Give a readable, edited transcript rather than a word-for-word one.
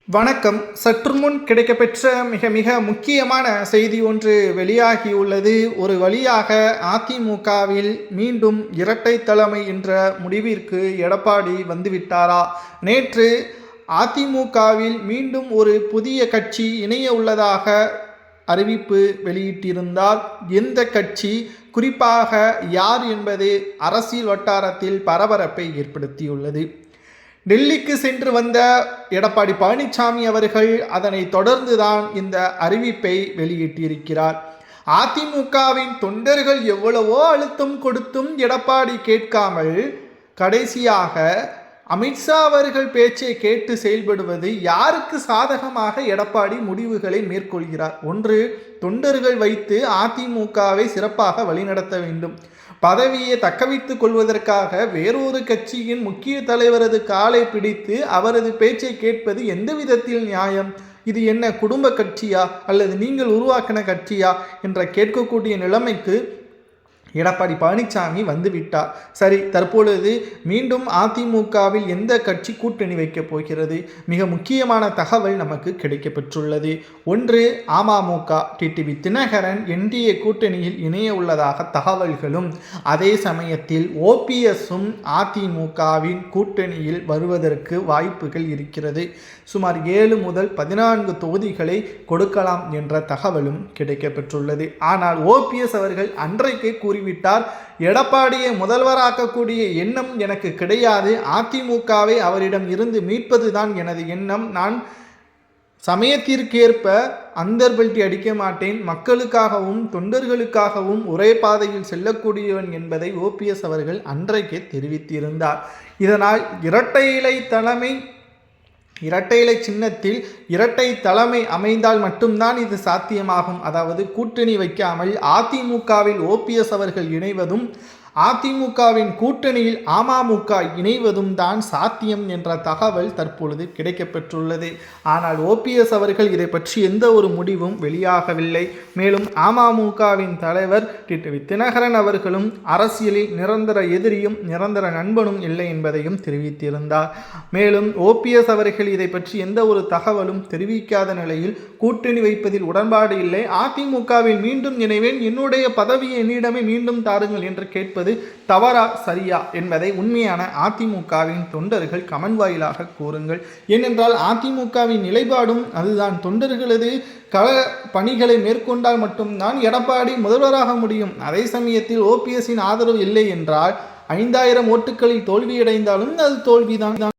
வணக்கம். சற்று முன் கிடைக்கப்பெற்ற மிக மிக முக்கியமான செய்தி ஒன்று வெளியாகியுள்ளது. ஒரு வழியாக அதிமுகவில் மீண்டும் இரட்டை தலைமை என்ற முடிவிற்கு எடப்பாடி வந்துவிட்டாரா? நேற்று அதிமுகவில் மீண்டும் ஒரு புதிய கட்சி இணைய உள்ளதாக அறிவிப்பு வெளியிட்டிருந்தார். எந்த கட்சி, குறிப்பாக யார் என்பது அரசியல் வட்டாரத்தில் பரபரப்பை ஏற்படுத்தியுள்ளது. டெல்லிக்கு சென்று வந்த எடப்பாடி பழனிசாமி அவர்கள் அதனை தொடர்ந்துதான் இந்த அறிவிப்பை வெளியிட்டிருக்கிறார். அதிமுகவின் தொண்டர்கள் எவ்வளவோ அழுத்தம் கொடுத்தும் எடப்பாடி கேட்காமல் கடைசியாக அமித்ஷா அவர்கள் பேச்சை கேட்டு செயல்படுவது யாருக்கு சாதகமாக எடப்பாடி முடிவுகளை மேற்கொள்கிறார்? ஒன்று, தொண்டர்கள் வைத்து அதிமுகவை சிறப்பாக வழிநடத்த வேண்டும். பதவியை தக்கவைத்துக் கொள்வதற்காக வேறொரு கட்சியின் முக்கிய தலைவரது காலை பிடித்து அவரது பேச்சை கேட்பது எந்த விதத்தில் நியாயம்? இது என்ன குடும்ப கட்சியா அல்லது நீங்கள் உருவாக்கின கட்சியா என்ற கேட்கக்கூடிய நிலைமைக்கு எடப்பாடி பழனிசாமி வந்துவிட்டார். சரி, தற்பொழுது மீண்டும் அதிமுகவில் எந்த கட்சி கூட்டணி வைக்கப் போகிறது? மிக முக்கியமான தகவல் நமக்கு கிடைக்கப்பெற்றுள்ளது. ஒன்று, அமமுக டிடிவி தினகரன் என்டிஏ கூட்டணியில் இணைய உள்ளதாக தகவல்களும், அதே சமயத்தில் ஓபிஎஸும் அதிமுகவின் கூட்டணியில் வருவதற்கு வாய்ப்புகள் இருக்கிறது. சுமார் 7 முதல் 14 தொகுதிகளை கொடுக்கலாம் என்ற தகவலும் கிடைக்கப்பெற்றுள்ளது. ஆனால் ஓபிஎஸ் அவர்கள் அன்றைக்கே கூறிவிட்டார், எடப்பாடியை முதல்வராக்கக்கூடிய எண்ணம் எனக்கு கிடையாது. அதிமுகவை அவரிடம் இருந்து மீட்பதுதான் எனது எண்ணம். நான் சமயத்திற்கேற்ப அந்தர்பல்ட்டி அடிக்க மாட்டேன். மக்களுக்காகவும் தொண்டர்களுக்காகவும் ஒரே பாதையில் செல்லக்கூடியவன் என்பதை ஓபிஎஸ் அவர்கள் அன்றைக்கே தெரிவித்திருந்தார். இதனால் இரட்டை இலை சின்னத்தில் இரட்டை தலைமை அமைந்தால் மட்டும்தான் இது சாத்தியமாகும். அதாவது கூட்டணி வைக்காமல் அதிமுகவில் ஓபிஎஸ் அவர்கள் இணைவதும் அதிமுகவின் கூட்டணியில் அமமுக இணைவதும் தான் சாத்தியம் என்ற தகவல் தற்பொழுது கிடைக்கப்பெற்றுள்ளது. ஆனால் ஓபிஎஸ் அவர்கள் இதை பற்றி எந்த ஒரு முடிவும் வெளியாகவில்லை. மேலும் அமமுகவின் தலைவர் டிடிவி தினகரன் அவர்களும் அரசியலில் நிரந்தர எதிரியும் நிரந்தர நண்பனும் இல்லை என்பதையும் தெரிவித்திருந்தார். மேலும் ஓபிஎஸ் அவர்கள் இதை பற்றி எந்த ஒரு தகவலும் தெரிவிக்காத நிலையில் கூட்டணி வைப்பதில் உடன்பாடு இல்லை, அதிமுகவில் மீண்டும் இணைவேன், என்னுடைய பதவியை என்னிடமே மீண்டும் தாருங்கள் என்று கேட்பது தவறா சரியா என்பதை உண்மையான அதிமுகவின் தொண்டர்கள் கமெண்ட் வாயிலாக கூறுங்கள். ஏனென்றால் அதிமுகவின் நிலைப்பாடும் அதுதான். தொண்டர்களது கள பணிகளை மேற்கொண்டால் மட்டும்தான் எடப்பாடி முதல்வராக முடியும். அதே சமயத்தில் ஓபிஎஸ்ஸின் ஆதரவு இல்லை என்றால் 5000 ஓட்டுகளில் தோல்வியடைந்தாலும் அது தோல்விதான்.